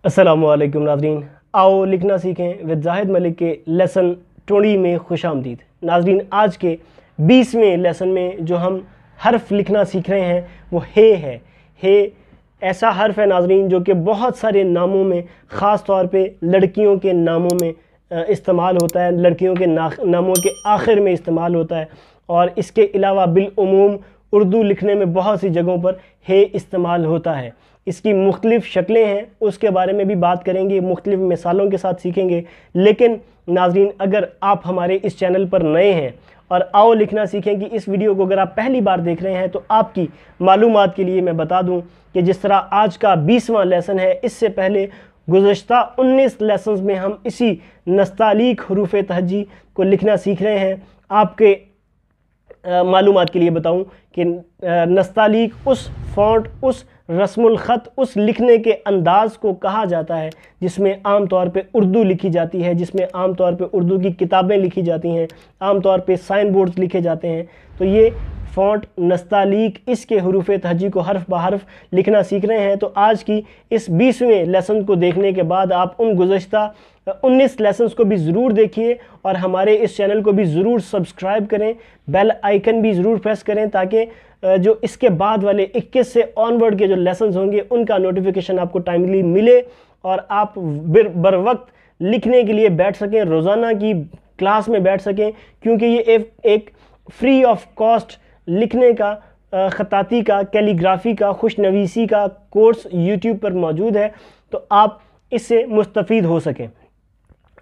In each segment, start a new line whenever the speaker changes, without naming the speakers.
अस्सलामुअलैकुम नाज़रीन, आओ लिखना सीखें विद जाहिद मलिक के लेसन 20 में खुशामदीद। नाज़रीन, आज के 20वें लेसन में जो हम हर्फ लिखना सीख रहे हैं वो हे है। हे ऐसा हर्फ है नाज़रीन जो कि बहुत सारे नामों में, ख़ास तौर पे लड़कियों के नामों में इस्तेमाल होता है, लड़कियों के नामों के आखिर में इस्तेमाल होता है। और इसके अलावा बिलउमूम उर्दू लिखने में बहुत सी जगहों पर हे इस्तेमाल होता है। इसकी मुख्तलिफ़ शक्लें हैं, उसके बारे में भी बात करेंगे, मुख्तलिफ़ मिसालों के साथ सीखेंगे। लेकिन नाज़रीन, अगर आप हमारे इस चैनल पर नए हैं और आओ लिखना सीखें कि इस वीडियो को अगर आप पहली बार देख रहे हैं तो आपकी मालूमात के लिए मैं बता दूं कि जिस तरह आज का 20वां लेसन है, इससे पहले गुज़श्ता 19 लेसन्स में हम इसी नस्तालीक हरूफ तहजी को लिखना सीख रहे हैं। आपके मालूमात के लिए बताऊं कि नस्तालीक उस फ़ॉन्ट, उस रस्मुल ख़त, उस लिखने के अंदाज़ को कहा जाता है जिसमें आम तौर पे उर्दू लिखी जाती है, जिसमें आम तौर पे उर्दू की किताबें लिखी जाती हैं, आम तौर पे साइन बोर्ड्स लिखे जाते हैं। तो ये फ़ॉन्ट नस्तालीक, इसके हरूफ तहजी को हर्फ ब हर्फ लिखना सीख रहे हैं। तो आज की इस 20वें लेसन को देखने के बाद आप उन गुज़श्ता 19 लेसन्स को भी ज़रूर देखिए और हमारे इस चैनल को भी ज़रूर सब्सक्राइब करें, बेल आइकन भी ज़रूर प्रेस करें ताकि जो इसके बाद वाले 21 से ऑनवर्ड के जो लेसन्स होंगे उनका नोटिफिकेशन आपको टाइमली मिले और आप बर वक्त लिखने के लिए बैठ सकें, रोज़ाना की क्लास में बैठ सकें। क्योंकि ये एक फ्री ऑफ कॉस्ट लिखने का, ख़ताती का, कैलीग्राफी का, खुशनवीसी का कोर्स यूट्यूब पर मौजूद है, तो आप इससे मुस्तफ़ीद हो सकें।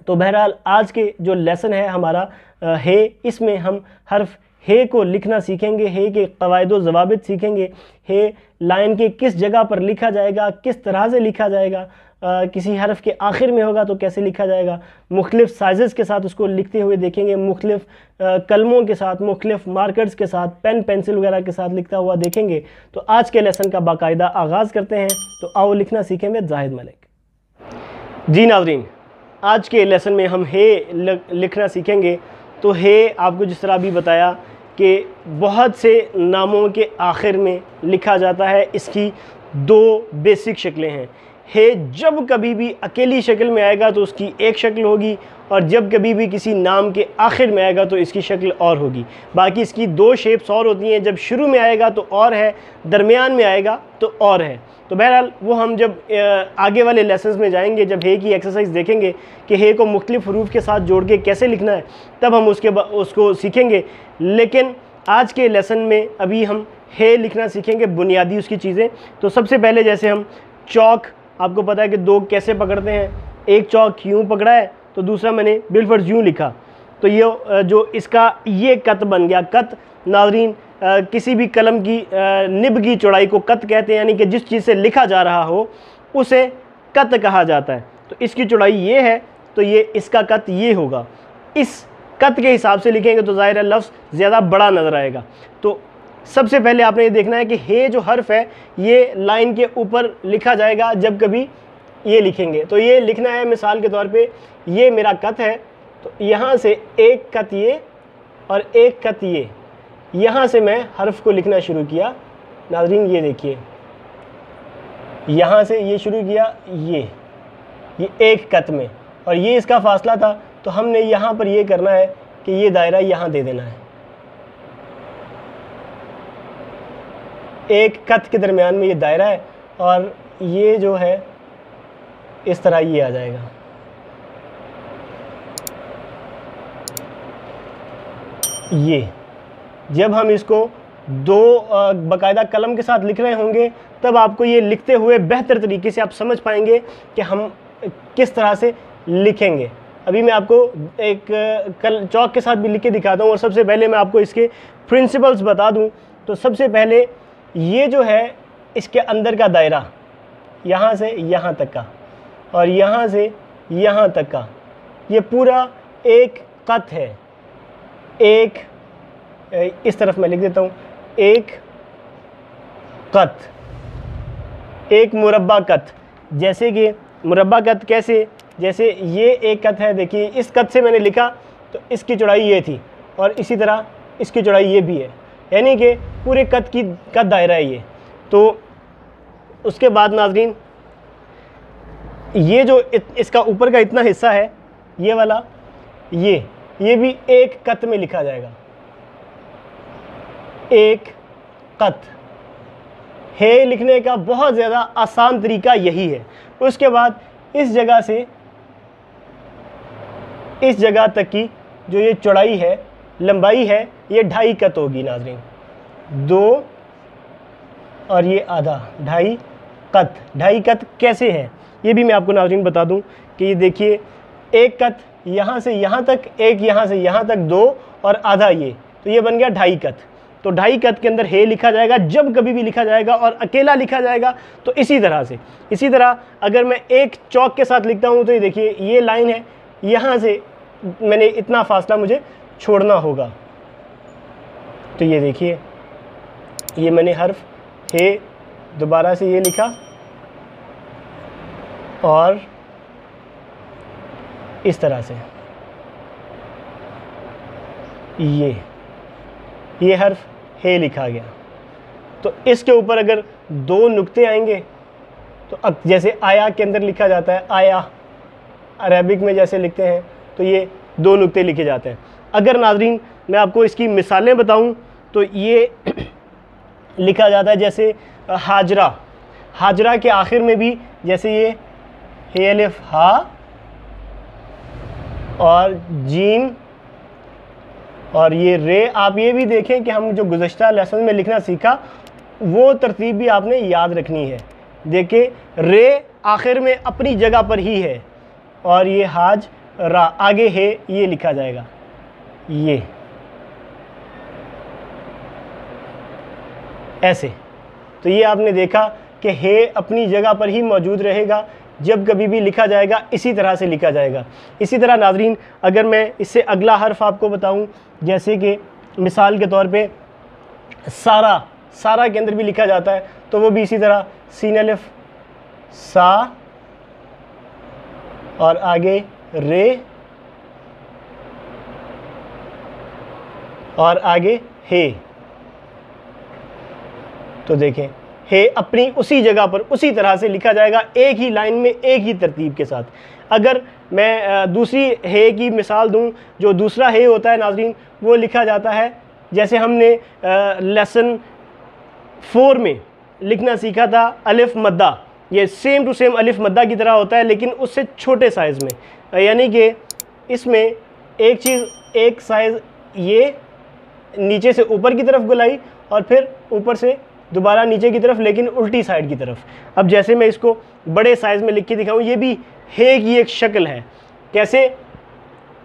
तो बहरहाल आज के जो लेसन है हमारा हे, इसमें हम हर्फ हे को लिखना सीखेंगे, हे के क़वाइद व ज़वाबित सीखेंगे। हे लाइन के किस जगह पर लिखा जाएगा, किस तरह से लिखा जाएगा, किसी हर्फ के आखिर में होगा तो कैसे लिखा जाएगा, मुख्तलिफ़ साइज़ के साथ उसको लिखते हुए देखेंगे, मुख्तलिफ़ कलमों के साथ, मुख्तलिफ़ मार्कर्स के साथ, पेन पेंसिल वगैरह के साथ लिखता हुआ देखेंगे। तो आज के लेसन का बाकायदा आगाज़ करते हैं। तो आओ लिखना सीखें विद जाहिद मलिक। जी नाज़रीन, आज के लेसन में हम हे लिखना सीखेंगे। तो हे आपको जिस तरह अभी बताया कि बहुत से नामों के आखिर में लिखा जाता है। इसकी दो बेसिक शक्लें हैं। हे जब कभी भी अकेली शक्ल में आएगा तो उसकी एक शक्ल होगी और जब कभी भी किसी नाम के आखिर में आएगा तो इसकी शक्ल और होगी। बाकी इसकी दो शेप्स और होती हैं, जब शुरू में आएगा तो और है, दरमियान में आएगा तो और है। तो बहरहाल वो हम जब आगे वाले लेसन्स में जाएंगे, जब हे की एक्सरसाइज देखेंगे कि हे को मुख्तलिफ़ हरूफ के साथ जोड़ के कैसे लिखना है, तब हम उसको सीखेंगे। लेकिन आज के लेसन में अभी हम हे लिखना सीखेंगे, बुनियादी उसकी चीज़ें। तो सबसे पहले जैसे हम चौक, आपको पता है कि दो कैसे पकड़ते हैं, एक चौक यूँ पकड़ा है तो दूसरा मैंने बिलफर्ज यूँ लिखा, तो ये जो इसका ये कत बन गया। कत नाज़रीन, किसी भी कलम की निब की चौड़ाई को कत कहते हैं, यानी कि जिस चीज़ से लिखा जा रहा हो उसे कत कहा जाता है। तो इसकी चौड़ाई ये है तो ये इसका कत ये होगा। इस कत के हिसाब से लिखेंगे तो ज़ाहिर है लफ्ज़ ज़्यादा बड़ा नज़र आएगा। तो सबसे पहले आपने ये देखना है कि हे जो हर्फ है ये लाइन के ऊपर लिखा जाएगा जब कभी ये लिखेंगे। तो ये लिखना है, मिसाल के तौर पे ये मेरा कत है, तो यहाँ से एक कत ये और एक कत ये, यहाँ से मैं हर्फ को लिखना शुरू किया। नाज़रीन ये देखिए, यहाँ से ये शुरू किया, ये एक कत में, और ये इसका फासला था। तो हमने यहाँ पर ये करना है कि ये दायरा यहाँ दे देना है, एक कत के दरमियान में ये दायरा है और ये जो है इस तरह ये आ जाएगा। ये जब हम इसको दो बाकायदा कलम के साथ लिख रहे होंगे तब आपको ये लिखते हुए बेहतर तरीके से आप समझ पाएंगे कि हम किस तरह से लिखेंगे। अभी मैं आपको एक चौक के साथ भी लिख के दिखाता हूँ और सबसे पहले मैं आपको इसके प्रिंसिपल्स बता दूँ। तो सबसे पहले ये जो है इसके अंदर का दायरा, यहाँ से यहाँ तक का और यहाँ से यहाँ तक का, ये पूरा एक कत है। एक इस तरफ मैं लिख देता हूँ, एक कत, एक मुरब्बा कत। जैसे कि मुरब्बा कत कैसे, जैसे ये एक कत है, देखिए इस कत से मैंने लिखा तो इसकी चौड़ाई ये थी और इसी तरह इसकी चौड़ाई ये भी है, यानी कि पूरे कत दायरा है ये। तो उसके बाद नाज़रीन ये जो इसका ऊपर का इतना हिस्सा है, ये वाला, ये भी एक कत में लिखा जाएगा, एक कत। हे लिखने का बहुत ज़्यादा आसान तरीका यही है। उसके बाद इस जगह से इस जगह तक की जो ये चौड़ाई है, लंबाई है, ये 2.5 कत होगी नाज़रीन, 2 और ये आधा, 2.5 कत। 2.5 कत कैसे है ये भी मैं आपको नाज़रीन बता दूं कि ये देखिए, एक कत यहाँ से यहाँ तक, एक यहाँ से यहाँ तक 2 और आधा ये, तो ये बन गया 2.5 कत। तो 2.5 कत के अंदर हे लिखा जाएगा जब कभी भी लिखा जाएगा, और अकेला लिखा जाएगा तो इसी तरह से। इसी तरह अगर मैं एक चौक के साथ लिखता हूँ तो ये देखिए, ये लाइन है, यहाँ से मैंने इतना फासला मुझे छोड़ना होगा। तो ये देखिए, ये मैंने हर्फ हे दोबारा से ये लिखा, और इस तरह से ये हर्फ हे लिखा गया। तो इसके ऊपर अगर 2 नुक्ते आएंगे तो अब जैसे आया के अंदर लिखा जाता है, आया अरेबिक में जैसे लिखते हैं, तो ये 2 नुक्ते लिखे जाते हैं। अगर नाज़रीन मैं आपको इसकी मिसालें बताऊं तो ये लिखा जाता है जैसे हाजरा, हाजरा के आखिर में भी जैसे ये हे अलिफ हा और जीम और ये रे। आप ये भी देखें कि हम जो गुज़श्ता लेसन में लिखना सीखा वो तरतीब भी आपने याद रखनी है। देखिए, रे आखिर में अपनी जगह पर ही है, और ये हाज रा आगे है, ये लिखा जाएगा, ये ऐसे। तो ये आपने देखा कि हे अपनी जगह पर ही मौजूद रहेगा, जब कभी भी लिखा जाएगा इसी तरह से लिखा जाएगा। इसी तरह नाज़रीन अगर मैं इससे अगला हर्फ आपको बताऊं, जैसे कि मिसाल के तौर पे सारा, सारा के अंदर भी लिखा जाता है, तो वो भी इसी तरह सीन अलिफ सा और आगे रे और आगे हे। तो देखें, हे अपनी उसी जगह पर उसी तरह से लिखा जाएगा, एक ही लाइन में, एक ही तरतीब के साथ। अगर मैं दूसरी हे की मिसाल दूं, जो दूसरा हे होता है नाज़रीन, वो लिखा जाता है जैसे हमने लेसन 4 में लिखना सीखा था, अलिफ मद्दा। ये सेम टू सेम अलिफ मद्दा की तरह होता है, लेकिन उससे छोटे साइज़ में। यानी कि इसमें एक चीज़, एक साइज़ ये नीचे से ऊपर की तरफ गुलाई, और फिर ऊपर से दोबारा नीचे की तरफ, लेकिन उल्टी साइड की तरफ। अब जैसे मैं इसको बड़े साइज़ में लिख के दिखाऊँ, ये भी हे की एक शक्ल है। कैसे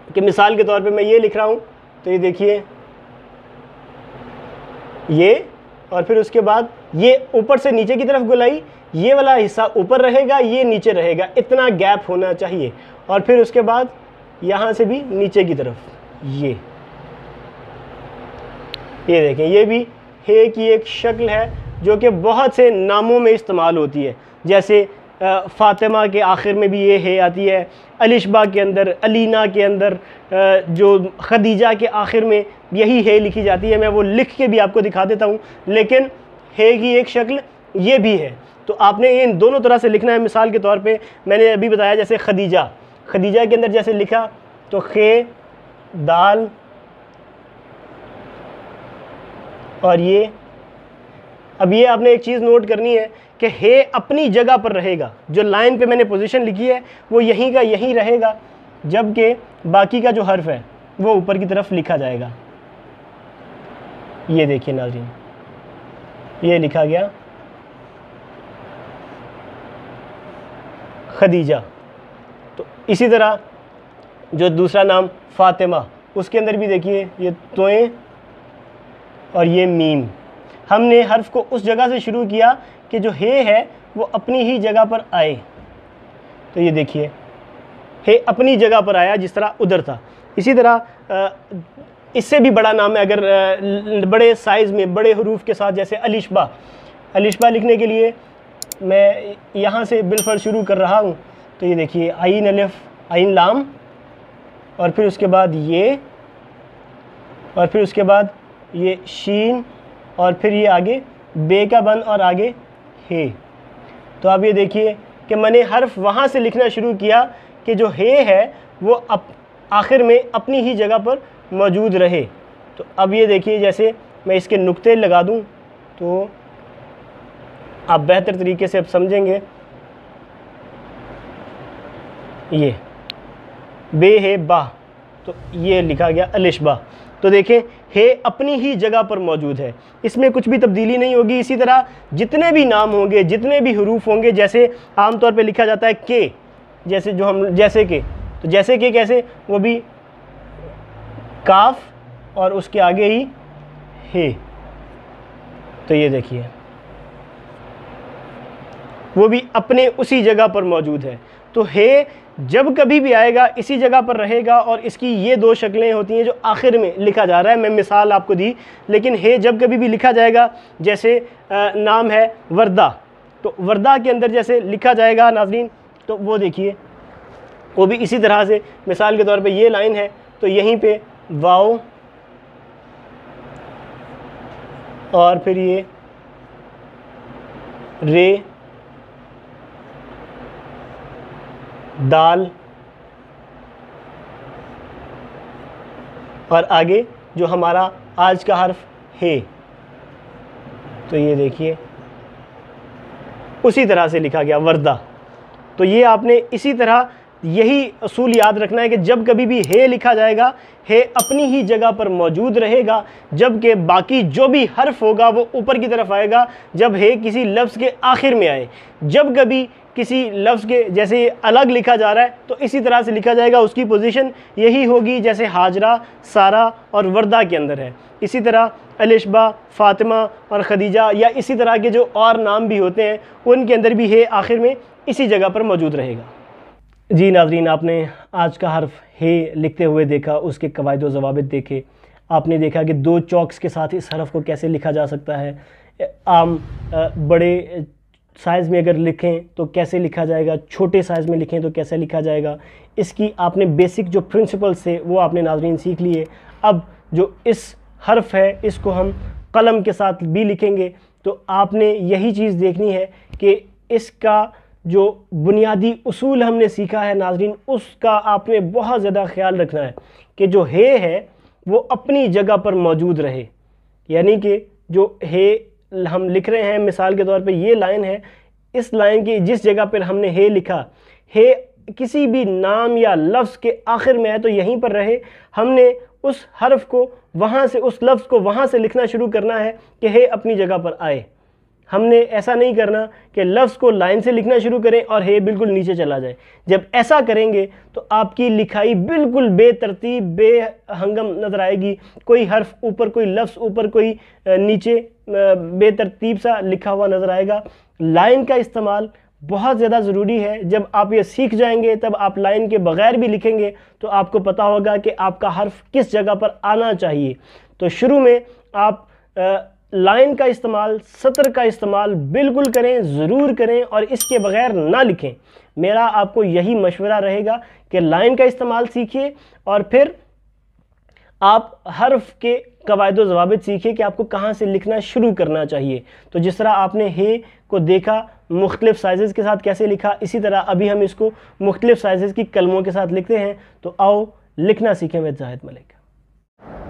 कि मिसाल के तौर पे मैं ये लिख रहा हूँ, तो ये देखिए, ये, और फिर उसके बाद ये ऊपर से नीचे की तरफ गुलाई, ये वाला हिस्सा ऊपर रहेगा, ये नीचे रहेगा, इतना गैप होना चाहिए। और फिर उसके बाद यहाँ से भी नीचे की तरफ ये देखें, ये भी हे की एक शक्ल है जो कि बहुत से नामों में इस्तेमाल होती है। जैसे फ़ातिमा के आखिर में भी ये हे आती है, अलिशबा के अंदर, अलीना के अंदर, जो खदीजा के आखिर में यही हे लिखी जाती है। मैं वो लिख के भी आपको दिखा देता हूँ, लेकिन हे की एक शक्ल ये भी है। तो आपने ये इन दोनों तरह से लिखना है। मिसाल के तौर पे मैंने अभी बताया, जैसे खदीजा, खदीजा के अंदर जैसे लिखा तो खे दाल, और ये, अब ये आपने एक चीज़ नोट करनी है कि हे अपनी जगह पर रहेगा। जो लाइन पे मैंने पोजीशन लिखी है वो यहीं का यहीं रहेगा, जबकि बाकी का जो हर्फ है वो ऊपर की तरफ लिखा जाएगा। ये देखिए नाज़रीन, ये लिखा गया खदीजा। तो इसी तरह जो दूसरा नाम फ़ातिमा, उसके अंदर भी देखिए ये तोएं और ये मीम। हमने हर्फ को उस जगह से शुरू किया कि जो हे है वो अपनी ही जगह पर आए। तो ये देखिए, हे अपनी जगह पर आया जिस तरह उधर था। इसी तरह इससे भी बड़ा नाम है, अगर बड़े साइज़ में बड़े हरूफ के साथ, जैसे अलिशबा। अलिशबा लिखने के लिए मैं यहाँ से बिलफर शुरू कर रहा हूँ। तो ये देखिए, आइन अलिफ, आइन लाम, और फिर उसके बाद ये, और फिर उसके बाद ये शीन, और फिर ये आगे बे का बंद और आगे हे। तो आप ये देखिए, कि मैंने हर्फ वहाँ से लिखना शुरू किया कि जो हे है वो आखिर में अपनी ही जगह पर मौजूद रहे। तो अब ये देखिए, जैसे मैं इसके नुक्ते लगा दूं तो आप बेहतर तरीके से अब समझेंगे। ये बे है बा, तो ये लिखा गया अलिशबा। तो देखें, हे अपनी ही जगह पर मौजूद है, इसमें कुछ भी तब्दीली नहीं होगी। इसी तरह जितने भी नाम होंगे, जितने भी हरूफ होंगे, जैसे आमतौर पे लिखा जाता है के, जैसे जो हम जैसे के, तो जैसे के कैसे, वो भी काफ और उसके आगे ही हे। तो ये देखिए, वो भी अपने उसी जगह पर मौजूद है। तो हे जब कभी भी आएगा इसी जगह पर रहेगा, और इसकी ये दो शक्लें होती हैं जो आखिर में लिखा जा रहा है। मैं मिसाल आपको दी, लेकिन हे जब कभी भी लिखा जाएगा, जैसे नाम है वर्दा, तो वर्दा के अंदर जैसे लिखा जाएगा नाज़रीन, तो वो देखिए वो भी इसी तरह से, मिसाल के तौर पे ये लाइन है तो यहीं पे वाओ और फिर ये रे, दाल और आगे जो हमारा आज का हर्फ है, तो ये देखिए उसी तरह से लिखा गया वर्दा। तो ये आपने इसी तरह यही असूल याद रखना है कि जब कभी भी हे लिखा जाएगा, हे अपनी ही जगह पर मौजूद रहेगा, जबकि बाकी जो भी हर्फ होगा वो ऊपर की तरफ आएगा जब हे किसी लफ्ज़ के आखिर में आए। जब कभी किसी लफ्ज़ के जैसे अलग लिखा जा रहा है तो इसी तरह से लिखा जाएगा, उसकी पोजीशन यही होगी जैसे हाजरा, सारा और वर्दा के अंदर है। इसी तरह अलिशबा, फ़ातिमा और खदीजा या इसी तरह के जो और नाम भी होते हैं उनके अंदर भी हे आखिर में इसी जगह पर मौजूद रहेगा। जी नाज़रीन, आपने आज का हर्फ हे लिखते हुए देखा, उसके कवायद व ज़वाबित देखे। आपने देखा कि दो चॉक्स के साथ इस हर्फ को कैसे लिखा जा सकता है। आम बड़े साइज़ में अगर लिखें तो कैसे लिखा जाएगा, छोटे साइज़ में लिखें तो कैसे लिखा जाएगा। इसकी आपने बेसिक जो प्रिंसिपल्स थे वो आपने नाज़रीन सीख लिए। अब जो इस हर्फ है इसको हम कलम के साथ भी लिखेंगे, तो आपने यही चीज़ देखनी है कि इसका जो बुनियादी उसूल हमने सीखा है नाज़रीन, उसका आपने बहुत ज़्यादा ख्याल रखना है कि जो हे है वो अपनी जगह पर मौजूद रहे। यानी कि जो हे हम लिख रहे हैं, मिसाल के तौर पे ये लाइन है, इस लाइन की जिस जगह पर हमने हे लिखा, हे किसी भी नाम या लफ्ज़ के आखिर में है तो यहीं पर रहे। हमने उस हर्फ को वहाँ से, उस लफ्ज़ को वहाँ से लिखना शुरू करना है कि हे अपनी जगह पर आए। हमने ऐसा नहीं करना कि लफ्ज़ को लाइन से लिखना शुरू करें और हे बिल्कुल नीचे चला जाए। जब ऐसा करेंगे तो आपकी लिखाई बिल्कुल बेतरतीब, बेहंगम नज़र आएगी। कोई हर्फ ऊपर, कोई लफ्ज़ ऊपर, कोई नीचे, बेतरतीब सा लिखा हुआ नज़र आएगा। लाइन का इस्तेमाल बहुत ज़्यादा ज़रूरी है। जब आप ये सीख जाएंगे तब आप लाइन के बग़ैर भी लिखेंगे तो आपको पता होगा कि आपका हर्फ किस जगह पर आना चाहिए। तो शुरू में आप लाइन का इस्तेमाल, सतर का इस्तेमाल बिल्कुल करें, ज़रूर करें और इसके बग़ैर ना लिखें। मेरा आपको यही मशवरा रहेगा कि लाइन का इस्तेमाल सीखिए और फिर आप हर्फ के कवायद व ज़वाबित सीखिए कि आपको कहाँ से लिखना शुरू करना चाहिए। तो जिस तरह आपने हे को देखा मुख्तलिफ़ साइज़ के साथ कैसे लिखा, इसी तरह अभी हम इसको मुख्तलिफ़ साइज़ की कलमों के साथ लिखते हैं। तो आओ लिखना सीखें विद जाहिद मलिक।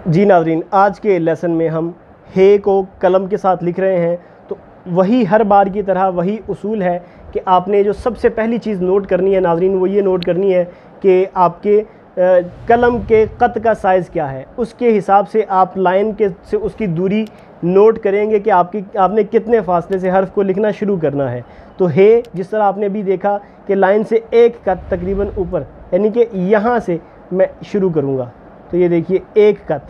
जी नाज़रीन, आज के लेसन में हम हे को कलम के साथ लिख रहे हैं। तो वही हर बार की तरह वही उसूल है कि आपने जो सबसे पहली चीज़ नोट करनी है नाज़रीन, वो ये नोट करनी है कि आपके कलम के क़त का साइज़ क्या है। उसके हिसाब से आप लाइन के से उसकी दूरी नोट करेंगे कि आपने कितने फासले से हर्फ को लिखना शुरू करना है। तो हे जिस तरह आपने भी देखा कि लाइन से एक कत तकरीबन ऊपर, यानी कि यहाँ से मैं शुरू करूँगा। तो ये देखिए एक कत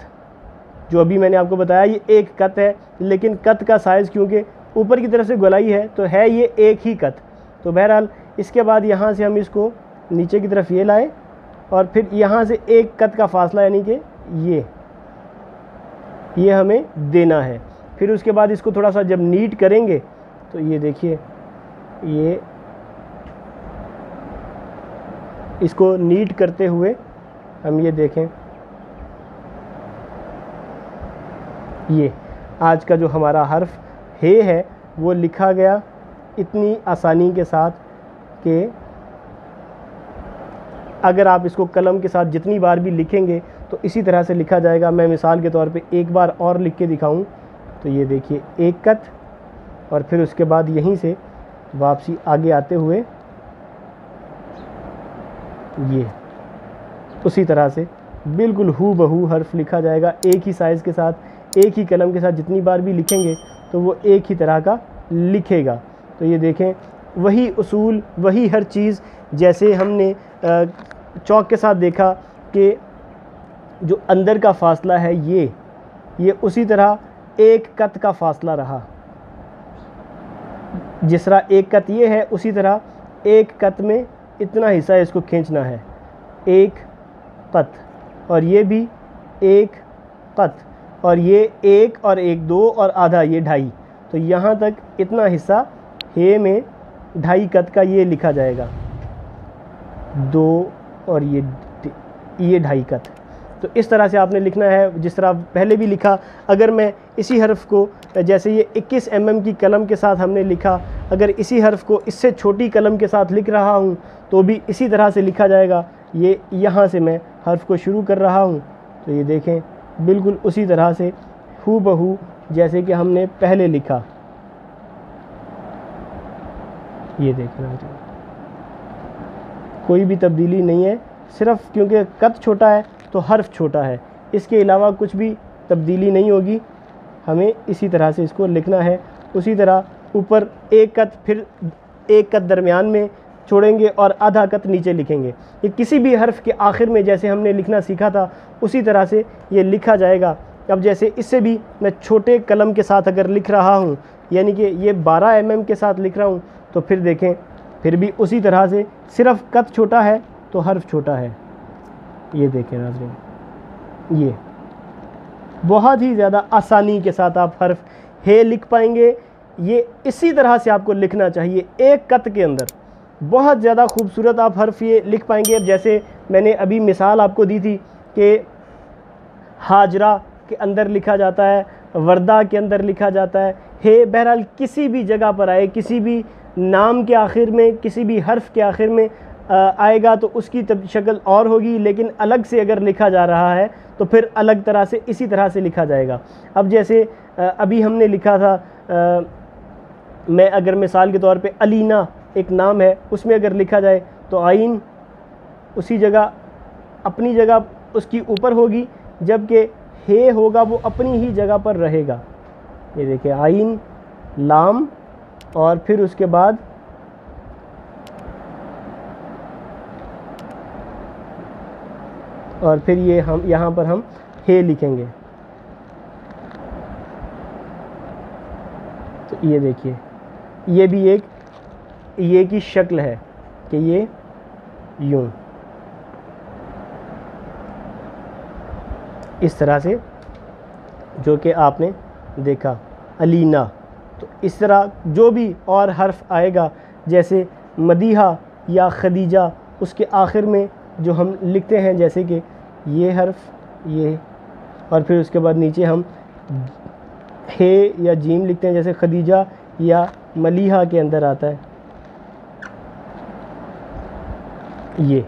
जो अभी मैंने आपको बताया ये एक कत है, लेकिन कत का साइज़ क्योंकि ऊपर की तरफ से गोलाई है तो है ये एक ही कत। तो बहरहाल इसके बाद यहाँ से हम इसको नीचे की तरफ ये लाए और फिर यहाँ से एक कत का फासला यानी कि ये हमें देना है। फिर उसके बाद इसको थोड़ा सा जब नीट करेंगे तो ये देखिए, ये इसको नीट करते हुए हम ये देखें, ये आज का जो हमारा हर्फ हे है वो लिखा गया इतनी आसानी के साथ कि अगर आप इसको कलम के साथ जितनी बार भी लिखेंगे तो इसी तरह से लिखा जाएगा। मैं मिसाल के तौर पे एक बार और लिख के दिखाऊं तो ये देखिए एक कत, और फिर उसके बाद यहीं से वापसी आगे आते हुए ये उसी तरह से बिल्कुल हू बहू हर्फ लिखा जाएगा। एक ही साइज़ के साथ, एक ही कलम के साथ जितनी बार भी लिखेंगे तो वो एक ही तरह का लिखेगा। तो ये देखें, वही उसूल, वही हर चीज़, जैसे हमने चौक के साथ देखा कि जो अंदर का फासला है ये उसी तरह एक कत का फासला रहा। जिस तरह एक कत ये है, उसी तरह एक कत में इतना हिस्सा इसको खींचना है, एक कत, और ये भी एक कत, और ये एक और एक दो और आधा ये ढाई, तो यहाँ तक इतना हिस्सा हे में ढाई कत का ये लिखा जाएगा, दो और ये ढाई कत। तो इस तरह से आपने लिखना है जिस तरह पहले भी लिखा। अगर मैं इसी हर्फ को, जैसे ये 21 mm की कलम के साथ हमने लिखा, अगर इसी हर्फ को इससे छोटी कलम के साथ लिख रहा हूँ तो भी इसी तरह से लिखा जाएगा। ये यहाँ से मैं हर्फ को शुरू कर रहा हूँ तो ये देखें बिल्कुल उसी तरह से हू बहू जैसे कि हमने पहले लिखा। ये देखना, कोई भी तब्दीली नहीं है, सिर्फ क्योंकि कद छोटा है तो हर्फ छोटा है, इसके अलावा कुछ भी तब्दीली नहीं होगी। हमें इसी तरह से इसको लिखना है। उसी तरह ऊपर एक कद, फिर एक कद दरमियान में छोड़ेंगे और आधा कद नीचे लिखेंगे। ये किसी भी हर्फ के आखिर में जैसे हमने लिखना सीखा था उसी तरह से ये लिखा जाएगा। अब जैसे इससे भी मैं छोटे कलम के साथ अगर लिख रहा हूँ, यानी कि ये 12 mm के साथ लिख रहा हूँ, तो फिर देखें फिर भी उसी तरह से, सिर्फ कद छोटा है तो हर्फ छोटा है। ये देखें नाज़रीन, ये बहुत ही ज़्यादा आसानी के साथ आप हर्फ हे लिख पाएंगे। ये इसी तरह से आपको लिखना चाहिए, एक कत के अंदर बहुत ज़्यादा खूबसूरत आप हर्फ ये लिख पाएंगे। जैसे मैंने अभी मिसाल आपको दी थी कि हाजरा के अंदर लिखा जाता है, वर्दा के अंदर लिखा जाता है, हे बहरहाल किसी भी जगह पर आए, किसी भी नाम के आखिर में, किसी भी हर्फ के आखिर में आएगा तो उसकी शक्ल और होगी, लेकिन अलग से अगर लिखा जा रहा है तो फिर अलग तरह से इसी तरह से लिखा जाएगा। अब जैसे अभी हमने लिखा था, मैं अगर मिसाल के तौर पे अलीना एक नाम है, उसमें अगर लिखा जाए तो आइन उसी जगह अपनी जगह उसकी ऊपर होगी, जबकि हे होगा वो अपनी ही जगह पर रहेगा। ये देखिए आइन, लाम, और फिर उसके बाद और फिर ये हम यहाँ पर हम हे लिखेंगे। तो ये देखिए, ये भी एक ये की शक्ल है कि ये यूं इस तरह से, जो कि आपने देखा अलीना। तो इस तरह जो भी और हर्फ आएगा, जैसे मदीहा या खदीजा, उसके आखिर में जो हम लिखते हैं, जैसे कि ये हर्फ ये, और फिर उसके बाद नीचे हम हे या जीम लिखते हैं, जैसे खदीजा या मलीहा के अंदर आता है ये।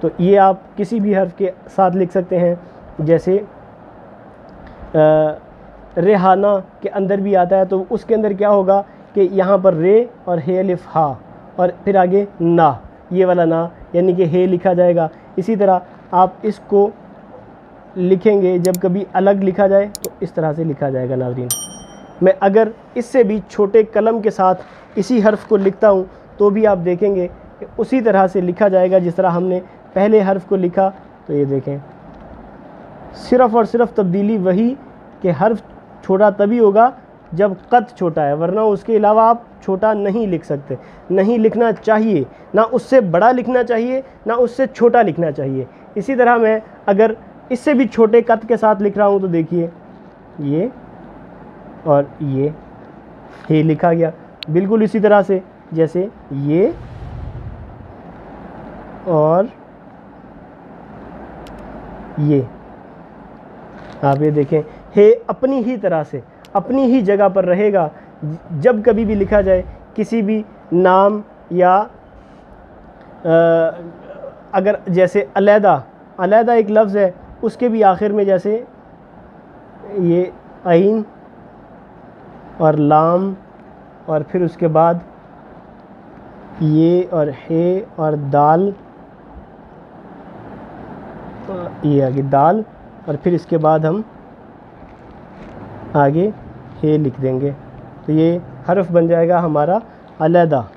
तो ये आप किसी भी हर्फ के साथ लिख सकते हैं। जैसे रेहाना के अंदर भी आता है, तो उसके अंदर क्या होगा कि यहाँ पर रे और हे अलिफ हा, और फिर आगे ना, ये वाला ना यानी कि हे लिखा जाएगा। इसी तरह आप इसको लिखेंगे, जब कभी अलग लिखा जाए तो इस तरह से लिखा जाएगा। नाज़रीन, मैं अगर इससे भी छोटे कलम के साथ इसी हर्फ को लिखता हूँ तो भी आप देखेंगे कि उसी तरह से लिखा जाएगा जिस तरह हमने पहले हर्फ को लिखा। तो ये देखें, सिर्फ़ और सिर्फ तब्दीली वही कि हर्फ छोटा तभी होगा जब कद छोटा है, वरना उसके अलावा आप छोटा नहीं लिख सकते, नहीं लिखना चाहिए, ना उससे बड़ा लिखना चाहिए ना उससे छोटा लिखना चाहिए। इसी तरह मैं अगर इससे भी छोटे कद के साथ लिख रहा हूँ तो देखिए ये और ये लिखा गया बिल्कुल इसी तरह से, जैसे ये और ये। आप ये देखें, हे अपनी ही तरह से अपनी ही जगह पर रहेगा। जब कभी भी लिखा जाए किसी भी नाम या अगर जैसे अलहदा एक लफ्ज़ है, उसके भी आखिर में जैसे ये आइन और लाम और फिर उसके बाद ये और हे और दाल, ये आगे दाल और फिर इसके बाद हम आगे हे लिख देंगे, तो ये हर्फ बन जाएगा हमारा अलहदा।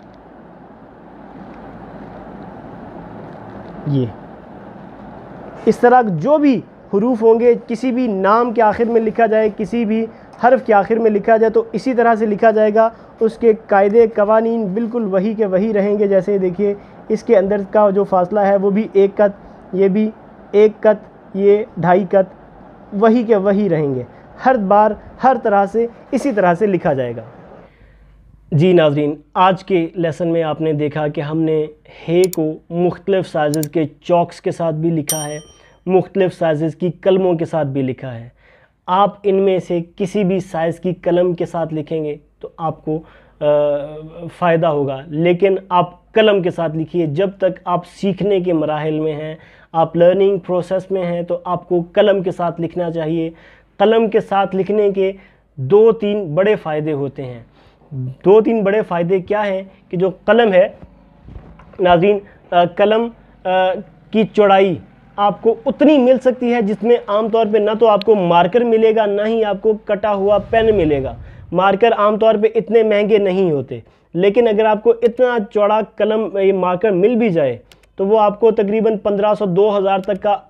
ये इस तरह जो भी हरूफ होंगे, किसी भी नाम के आखिर में लिखा जाए, किसी भी हर्फ के आखिर में लिखा जाए तो इसी तरह से लिखा जाएगा। उसके कायदे कवानीन बिल्कुल वही के वही रहेंगे। जैसे देखिए इसके अंदर का जो फासला है वो भी एक कत, ये भी एक कत, ये 2.5 कत, वही के वही रहेंगे। हर बार हर तरह से इसी तरह से लिखा जाएगा। जी नाज़रीन, आज के लेसन में आपने देखा कि हमने हे को मुख्तलिफ़ साइज़ के चॉक्स के साथ भी लिखा है, मुख्तलिफ़ साइज़ की कलमों के साथ भी लिखा है। आप इनमें से किसी भी साइज़ की कलम के साथ लिखेंगे तो आपको फ़ायदा होगा, लेकिन आप कलम के साथ लिखिए। जब तक आप सीखने के मराहिल में हैं, आप लर्निंग प्रोसेस में हैं, तो आपको कलम के साथ लिखना चाहिए। कलम के साथ लिखने के 2-3 बड़े फ़ायदे होते हैं। 2-3 बड़े फ़ायदे क्या हैं कि जो कलम है नाज़रीन, कलम की चौड़ाई आपको उतनी मिल सकती है जिसमें आमतौर पे ना तो आपको मार्कर मिलेगा, ना ही आपको कटा हुआ पेन मिलेगा। मार्कर आमतौर पे इतने महंगे नहीं होते, लेकिन अगर आपको इतना चौड़ा कलम ये मार्कर मिल भी जाए तो वो आपको तकरीबन 1500-2000 तक का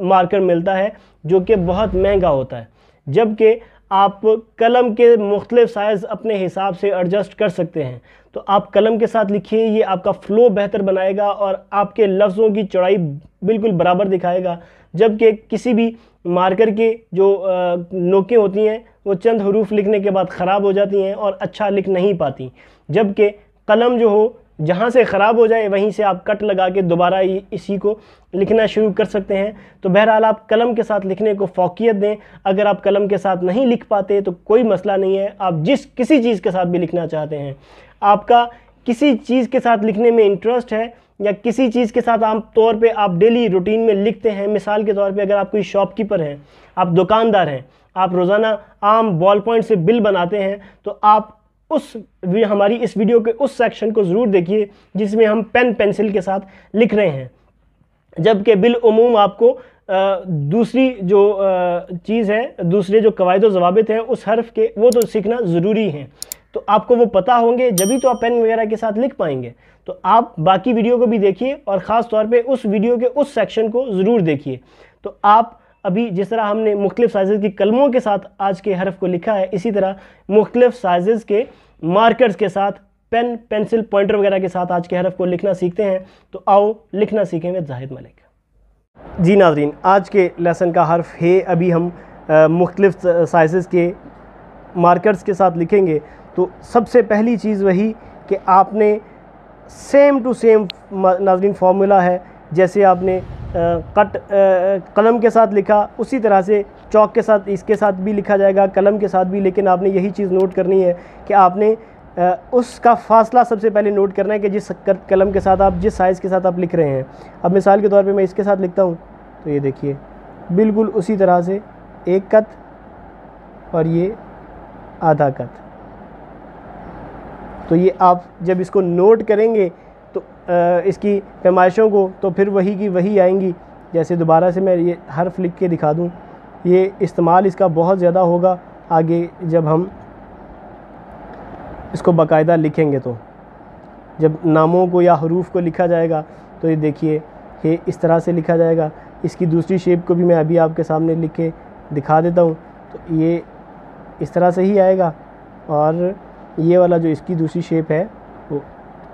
मार्कर मिलता है, जो कि बहुत महंगा होता है। जबकि आप कलम के मुख्तलिफ़ साइज़ अपने हिसाब से एडजस्ट कर सकते हैं। तो आप कलम के साथ लिखिए, ये आपका फ़्लो बेहतर बनाएगा और आपके लफ्ज़ों की चौड़ाई बिल्कुल बराबर दिखाएगा। जबकि किसी भी मार्कर के जो नोकें होती हैं वो चंद हरूफ लिखने के बाद ख़राब हो जाती हैं और अच्छा लिख नहीं पाती। जबकि कलम जो हो, जहाँ से ख़राब हो जाए वहीं से आप कट लगा के दोबारा इसी को लिखना शुरू कर सकते हैं। तो बहरहाल आप कलम के साथ लिखने को फ़ौक़ियत दें। अगर आप कलम के साथ नहीं लिख पाते तो कोई मसला नहीं है, आप किसी चीज़ के साथ भी लिखना चाहते हैं, आपका किसी चीज़ के साथ लिखने में इंटरेस्ट है या किसी चीज़ के साथ आम तौर पे आप डेली रूटीन में लिखते हैं। मिसाल के तौर पे अगर आप कोई शॉपकीपर हैं, आप दुकानदार हैं, आप रोज़ाना आम बॉल पॉइंट से बिल बनाते हैं, तो आप हमारी इस वीडियो के उस सेक्शन को ज़रूर देखिए जिसमें हम पेन पेंसिल के साथ लिख रहे हैं। जबकि बिल उमूम आपको दूसरी जो चीज़ है, दूसरे जो कवायद व ज़वाबित हैं उस हर्फ के, वो तो सीखना ज़रूरी है। तो आपको वो पता होंगे, जभी तो आप पेन वगैरह के साथ लिख पाएंगे। तो आप बाकी वीडियो को भी देखिए और ख़ास तौर पे उस वीडियो के उस सेक्शन को ज़रूर देखिए। तो आप अभी जिस तरह हमने मुख्तलिफ़ साइज़ की कलमों के साथ आज के हर्फ को लिखा है, इसी तरह मुख्तलिफ़ साइज़ के मार्कर्स के साथ, पेन पेंसिल पॉइंटर वगैरह के साथ आज के हर्फ को लिखना सीखते हैं। तो आओ लिखना सीखें विद जाहिद मलिक। जी नाज़रीन, आज के लेसन का हर्फ है। अभी हम मुख्तलिफ़ साइज़ के मार्कर्स के साथ लिखेंगे। तो सबसे पहली चीज़ वही कि आपने सेम टू सेम नाज़रीन फार्मूला है, जैसे आपने कलम के साथ लिखा उसी तरह से चौक के साथ इसके साथ भी लिखा जाएगा, कलम के साथ भी। लेकिन आपने यही चीज़ नोट करनी है कि आपने उसका फ़ासला सबसे पहले नोट करना है कि जिस कलम के साथ आप, जिस साइज़ के साथ आप लिख रहे हैं। अब मिसाल के तौर पे मैं इसके साथ लिखता हूँ तो ये देखिए बिल्कुल उसी तरह से 1 कत और ये आधा कत। तो ये आप जब इसको नोट करेंगे तो इसकी पैमाइशों को, तो फिर वही की वही आएंगी। जैसे दोबारा से मैं ये हर्फ लिख के दिखा दूँ, ये इस्तेमाल इसका बहुत ज़्यादा होगा आगे जब हम इसको बाकायदा लिखेंगे। तो जब नामों को या हरूफ को लिखा जाएगा तो ये देखिए ये इस तरह से लिखा जाएगा। इसकी दूसरी शेप को भी मैं अभी आपके सामने लिख के दिखा देता हूँ। तो ये इस तरह से ही आएगा और ये वाला जो इसकी दूसरी शेप है वो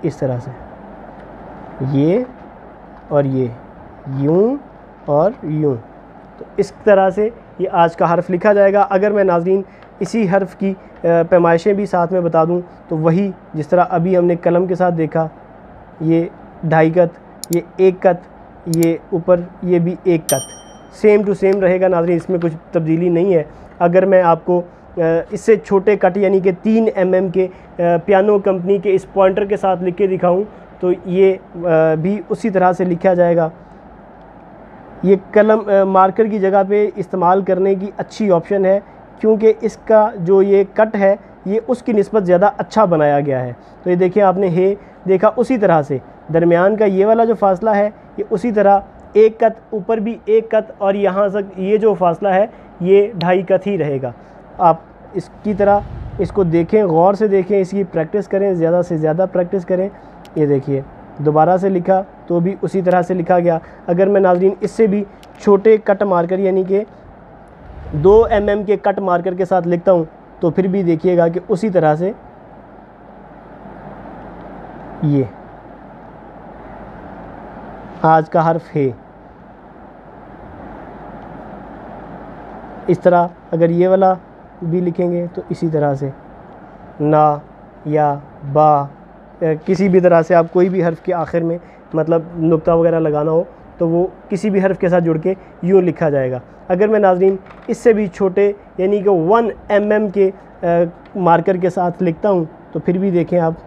इस तरह से, ये और ये यूं और यूं। तो इस तरह से ये आज का हर्फ लिखा जाएगा। अगर मैं नाज़रीन इसी हर्फ की पैमाइशें भी साथ में बता दूं तो वही जिस तरह अभी हमने कलम के साथ देखा, ये 2.5 कत, ये 1 कत, ये ऊपर ये भी 1 कत, सेम टू सेम रहेगा नाज़रीन, इसमें कुछ तब्दीली नहीं है। अगर मैं आपको इससे छोटे कट यानी कि 3 mm के पियानो कंपनी के इस पॉइंटर के साथ लिख के दिखाऊं तो ये भी उसी तरह से लिखा जाएगा। ये कलम मार्कर की जगह पे इस्तेमाल करने की अच्छी ऑप्शन है, क्योंकि इसका जो ये कट है ये उसकी निस्बत ज़्यादा अच्छा बनाया गया है। तो ये देखिए, आपने हे देखा, उसी तरह से दरमियान का ये वाला जो फासला है ये उसी तरह एक कत, ऊपर भी एक कत, और यहाँ तक ये जो फासला है ये 2.5 कत ही रहेगा। आप इसकी तरह इसको देखें, गौर से देखें, इसकी प्रैक्टिस करें, ज़्यादा से ज़्यादा प्रैक्टिस करें। ये देखिए, दोबारा से लिखा तो भी उसी तरह से लिखा गया। अगर मैं नाज़रीन इससे भी छोटे कट मार्कर यानी कि 2 mm के कट मार्कर के साथ लिखता हूँ तो फिर भी देखिएगा कि उसी तरह से ये आज का हर्फ है। इस तरह अगर ये वाला भी लिखेंगे तो इसी तरह से ना या बा, किसी भी तरह से आप कोई भी हर्फ के आखिर में मतलब नुक्ता वगैरह लगाना हो तो वो किसी भी हर्फ के साथ जुड़ के यूँ लिखा जाएगा। अगर मैं नाज़रीन इससे भी छोटे यानी कि 1 mm के मार्कर के साथ लिखता हूँ तो फिर भी देखें आप,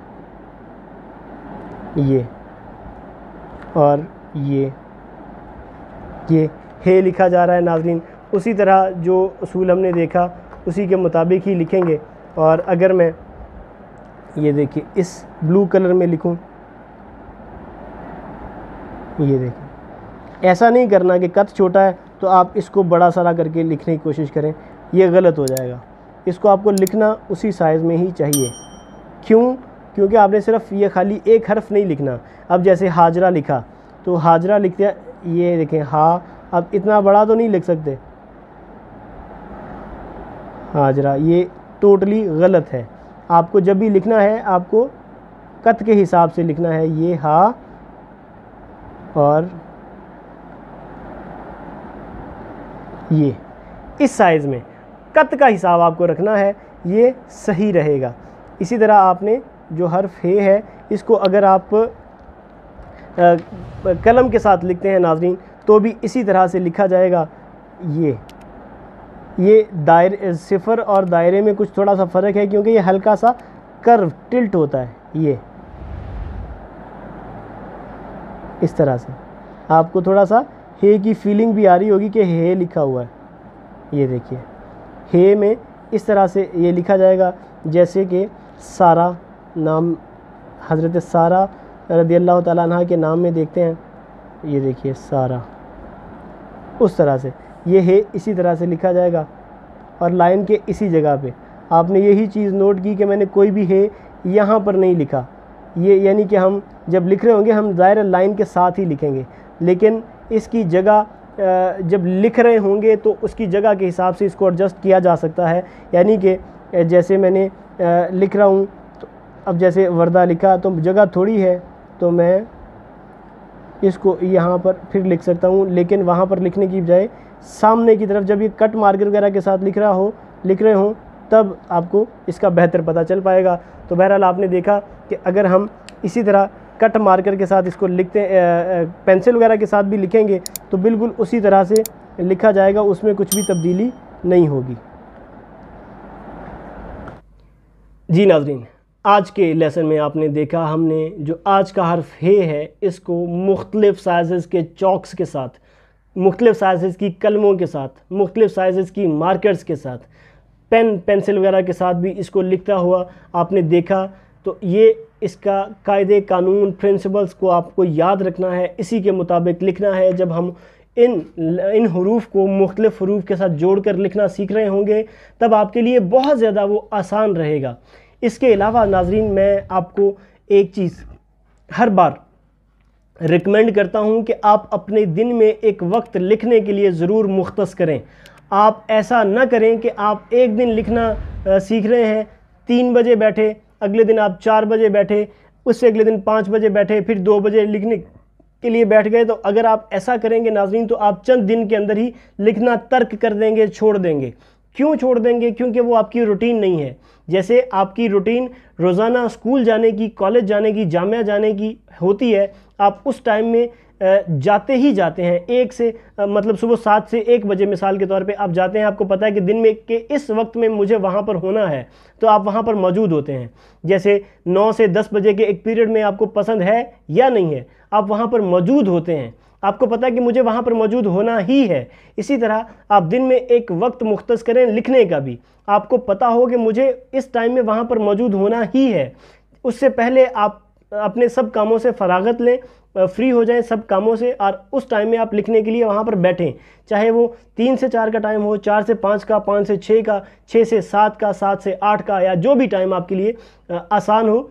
ये और ये हे लिखा जा रहा है नाज़रीन। उसी तरह जो उसूल हमने देखा उसी के मुताबिक ही लिखेंगे। और अगर मैं ये देखिए इस ब्लू कलर में लिखूं, ये देखिए, ऐसा नहीं करना कि कद छोटा है तो आप इसको बड़ा सारा करके लिखने की कोशिश करें, ये गलत हो जाएगा। इसको आपको लिखना उसी साइज़ में ही चाहिए। क्यों? क्योंकि आपने सिर्फ ये खाली एक हर्फ नहीं लिखना। अब जैसे हाजरा लिखा तो हाजरा लिखते, ये देखें हा, अब इतना बड़ा तो नहीं लिख सकते हाजरा, ये टोटली गलत है। आपको जब भी लिखना है आपको कत के हिसाब से लिखना है, ये हा और ये इस साइज़ में कत का हिसाब आपको रखना है, ये सही रहेगा। इसी तरह आपने जो हर्फ है इसको अगर आप कलम के साथ लिखते हैं नाज़रीन तो भी इसी तरह से लिखा जाएगा। ये दायरे, सिफर और दायरे में कुछ थोड़ा सा फ़र्क है क्योंकि ये हल्का सा कर्व टिल्ट होता है। ये इस तरह से आपको थोड़ा सा हे की फीलिंग भी आ रही होगी कि हे लिखा हुआ है। ये देखिए, हे में इस तरह से ये लिखा जाएगा जैसे कि सारा, नाम हज़रत सारा रज़ियल्लाहु ताला अन्हा के नाम में देखते हैं। ये देखिए सारा, उस तरह से ये है इसी तरह से लिखा जाएगा। और लाइन के इसी जगह पे आपने यही चीज़ नोट की कि मैंने कोई भी है यहाँ पर नहीं लिखा। ये यानी कि हम जब लिख रहे होंगे हम ज़ाहिर लाइन के साथ ही लिखेंगे, लेकिन इसकी जगह जब लिख रहे होंगे तो उसकी जगह के हिसाब से इसको एडजस्ट किया जा सकता है। यानी कि जैसे मैंने लिख रहा हूँ तो अब जैसे वर्दा लिखा तो जगह थोड़ी है तो मैं इसको यहाँ पर फिर लिख सकता हूँ, लेकिन वहाँ पर लिखने की बजाय सामने की तरफ जब ये कट मार्कर वगैरह के साथ लिख रहे हों तब आपको इसका बेहतर पता चल पाएगा। तो बहरहाल आपने देखा कि अगर हम इसी तरह कट मार्कर के साथ इसको लिखते पेंसिल वगैरह के साथ भी लिखेंगे तो बिल्कुल उसी तरह से लिखा जाएगा, उसमें कुछ भी तब्दीली नहीं होगी। जी नाज़रीन, आज के लेसन में आपने देखा हमने जो आज का हर्फ है इसको मुख्तलिफ़ साइज़ के चॉक्स के साथ, मुख्तलिफ़ साइज़ की कलमों के साथ, मुख्तलिफ़ साइज़ की मार्कर्स के साथ, पेंसिल वगैरह के साथ भी इसको लिखता हुआ आपने देखा। तो ये इसका कायदे कानून प्रिंसिपल्स को आपको याद रखना है, इसी के मुताबिक लिखना है। जब हम इन हरूफ को मुख्तलिफ़ हरूफ के साथ जोड़कर लिखना सीख रहे होंगे तब आपके लिए बहुत ज़्यादा वो आसान रहेगा। इसके अलावा नाज़रीन, मैं आपको एक चीज़ हर बार रिकमेंड करता हूं कि आप अपने दिन में एक वक्त लिखने के लिए ज़रूर मुख्तस करें। आप ऐसा ना करें कि आप एक दिन लिखना सीख रहे हैं, 3 बजे बैठे, अगले दिन आप 4 बजे बैठे, उससे अगले दिन 5 बजे बैठे, फिर 2 बजे लिखने के लिए बैठ गए। तो अगर आप ऐसा करेंगे नाज़रीन तो आप चंद दिन के अंदर ही लिखना तर्क कर देंगे, छोड़ देंगे। क्यों छोड़ देंगे? क्योंकि वो आपकी रूटीन नहीं है। जैसे आपकी रूटीन रोज़ाना स्कूल जाने की, कॉलेज जाने की, जामिया जाने की होती है, आप उस टाइम में जाते ही जाते हैं, एक से मतलब सुबह 7 से 1 बजे मिसाल के तौर पे आप जाते हैं, आपको पता है कि दिन में के इस वक्त में मुझे वहाँ पर होना है, तो आप वहाँ पर मौजूद होते हैं। जैसे 9 से 10 बजे के एक पीरियड में आपको पसंद है या नहीं है, आप वहाँ पर मौजूद होते हैं, आपको पता है कि मुझे वहाँ पर मौजूद होना ही है। इसी तरह आप दिन में एक वक्त मुख्तस करें लिखने का भी, आपको पता हो कि मुझे इस टाइम में वहाँ पर मौजूद होना ही है। उससे पहले आप अपने सब कामों से फरागत लें, फ्री हो जाएं सब कामों से, और उस टाइम में आप लिखने के लिए वहाँ पर बैठें, चाहे वो 3 से 4 का टाइम हो, 4 से 5 का, 5 से 6 का, 6 से 7 का, 7 से 8 का, या जो भी टाइम आपके लिए आसान हो,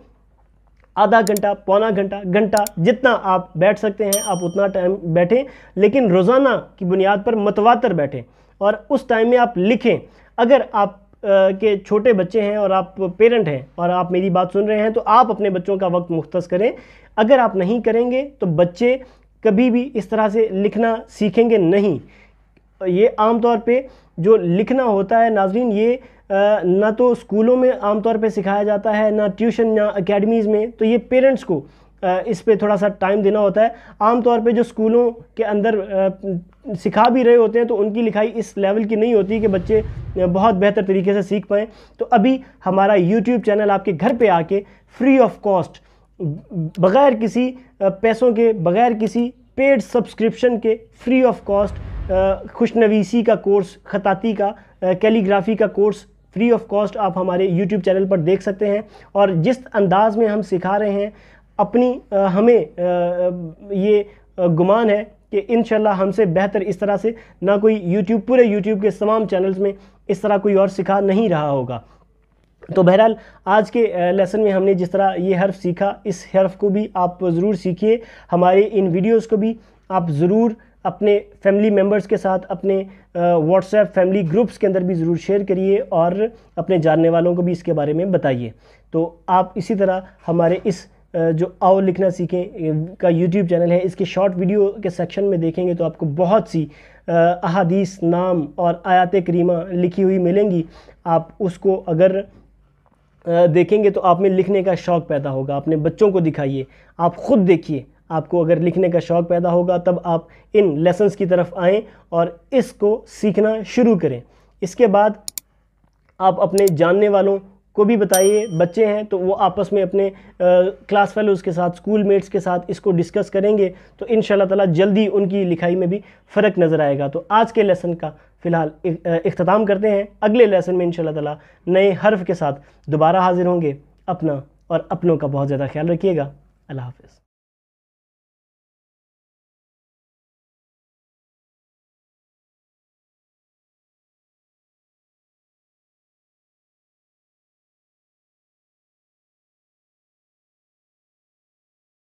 आधा घंटा, पौना घंटा, घंटा, जितना आप बैठ सकते हैं आप उतना टाइम बैठें, लेकिन रोज़ाना की बुनियाद पर मतवातर बैठें और उस टाइम में आप लिखें। अगर आप के छोटे बच्चे हैं और आप पेरेंट हैं और आप मेरी बात सुन रहे हैं, तो आप अपने बच्चों का वक्त मुख्तस करें। अगर आप नहीं करेंगे तो बच्चे कभी भी इस तरह से लिखना सीखेंगे नहीं। ये आम तौर पे जो लिखना होता है नाज़रीन, ये ना तो स्कूलों में आम तौर पे सिखाया जाता है, ना ट्यूशन, ना एकेडमीज़ में, तो ये पेरेंट्स को इस पे थोड़ा सा टाइम देना होता है। आम तौर पे जो स्कूलों के अंदर सिखा भी रहे होते हैं तो उनकी लिखाई इस लेवल की नहीं होती कि बच्चे बहुत बेहतर तरीके से सीख पाएँ। तो अभी हमारा यूट्यूब चैनल आपके घर पे आके फ्री ऑफ कॉस्ट, बग़ैर किसी पैसों के, बग़ैर किसी पेड सब्सक्रिप्शन के, फ्री ऑफ कॉस्ट खुशनवीसी का कोर्स, ख़ताती का, कैलीग्राफी का कोर्स फ्री ऑफ कॉस्ट आप हमारे यूट्यूब चैनल पर देख सकते हैं। और जिस अंदाज में हम सिखा रहे हैं, अपनी हमें ये गुमान है कि इंशाल्लाह हमसे बेहतर इस तरह से ना कोई पूरे यूट्यूब के तमाम चैनल्स में इस तरह कोई और सिखा नहीं रहा होगा। तो बहरहाल आज के लेसन में हमने जिस तरह ये हर्फ सीखा, इस हर्फ को भी आप ज़रूर सीखिए। हमारे इन वीडियोस को भी आप ज़रूर अपने फैमिली मेम्बर्स के साथ, अपने व्हाट्सएप फैमिली ग्रुप्स के अंदर भी ज़रूर शेयर करिए और अपने जानने वालों को भी इसके बारे में बताइए। तो आप इसी तरह हमारे इस जो आओ लिखना सीखें का यूट्यूब चैनल है, इसके शॉर्ट वीडियो के सेक्शन में देखेंगे तो आपको बहुत सी अहादीस, नाम और आयात करीमा लिखी हुई मिलेंगी। आप उसको अगर देखेंगे तो आप में लिखने का शौक़ पैदा होगा। अपने बच्चों को दिखाइए, आप ख़ुद देखिए, आपको अगर लिखने का शौक़ पैदा होगा तब आप इन लेसन्स की तरफ आएँ और इसको सीखना शुरू करें। इसके बाद आप अपने जानने वालों को भी बताइए। बच्चे हैं तो वो आपस में अपने क्लास फेलोज़ के साथ, स्कूल मेट्स के साथ इसको डिस्कस करेंगे तो इंशाल्लाह ताला जल्दी उनकी लिखाई में भी फ़र्क नज़र आएगा। तो आज के लेसन का फ़िलहाल इख्तिताम करते हैं। अगले लेसन में इंशाल्लाह ताला नए हर्फ के साथ दोबारा हाजिर होंगे। अपना और अपनों का बहुत ज़्यादा ख्याल रखिएगा। अल्लाह हाफ़िज़।